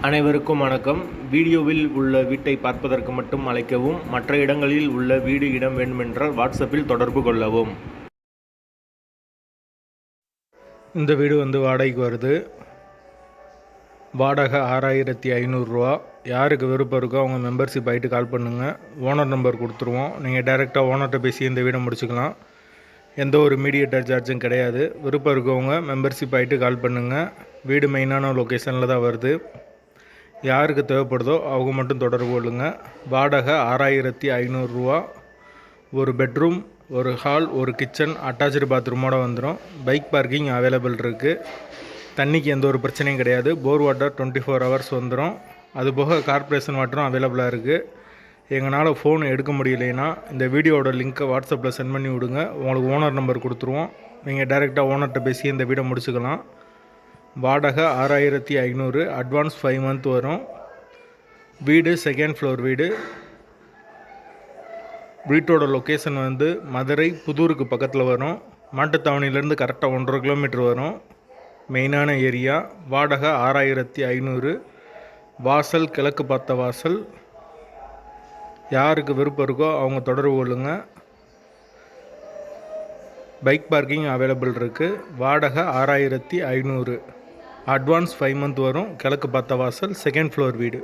அனைவருக்கும் வணக்கம். வீடியோவில் உள்ள வீட்டை பார்ப்பதற்கு மட்டும் அழைக்கவும். மற்ற இடங்களில் உள்ள வீடு இடம் வேண்டுமென்றால் வாட்ஸ்அப்பில் தொடர்பு கொள்ளவும். இந்த வீடு வாடகைக்கு வருது. வாடகை 6500 ரூபா. யாருக்கு விருப்பம் இருக்கோ அவங்க மெம்பர்ஷிப் ஆகிட்டு கால் பண்ணுங்கள். ஓனர் நம்பர் கொடுத்துருவோம். நீங்கள் டைரெக்டாக ஓனர்கிட்ட பேசி இந்த வீடை முடிச்சுக்கலாம். எந்த ஒரு மீடியேட்டர் சார்ஜும் கிடையாது. விருப்பம் இருக்கவங்க மெம்பர்ஷிப் ஆகிட்டு கால் பண்ணுங்கள். வீடு மெயினான லொக்கேஷனில் தான் வருது. யாருக்கு தேவைப்படுதோ அவங்க மட்டும் தொடர்பு கொள்ளுங்க. வாடகை 6500 ரூபா. ஒரு பெட்ரூம், ஒரு ஹால், ஒரு கிச்சன், அட்டாச்சு பாத்ரூமோடு வந்துடும். பைக் பார்க்கிங் அவைலபிள் இருக்குது. தண்ணிக்கு எந்த ஒரு பிரச்சனையும் கிடையாது. போர் வாட்டர் 24 ஹவர்ஸ் வந்துடும். அதுபோக கார்ப்பரேஷன் வாட்டரும் அவைலபிளாக இருக்குது. எங்களால் ஃபோன் எடுக்க முடியலைன்னா இந்த வீடியோவோட லிங்க்கை வாட்ஸ்அப்பில் சென்ட் பண்ணி விடுங்க. உங்களுக்கு ஓனர் நம்பர் கொடுத்துருவோம். நீங்கள் டைரெக்டாக ஓனர்கிட்ட பேசி இந்த வீடை முடிச்சுக்கலாம். வாடகை 6500, அட்வான்ஸ் 5 மந்த் வரும். வீடு செகண்ட் ஃப்ளோர் வீடு. வீட்டோட லொக்கேஷன் மதுரை புதூருக்கு பக்கத்தில் வரும். மாட்டுத்தாவணியிலேருந்து கரெக்டாக 1.5 கிலோமீட்டர் வரும். மெயினான ஏரியா. வாடகை 6500. வாசல் கிழக்கு பார்த்த வாசல். யாருக்கு விருப்பம் இருக்கோ அவங்க தொடர்பு கொள்ளுங்க. பைக் பார்க்கிங் அவைலபிள் இருக்குது. வாடகை 6500. அட்வான்ஸ் 5 மந்த் வரும். கிழக்கு பார்த்த வாசல், செகண்ட் ஃப்ளோர் வீடு.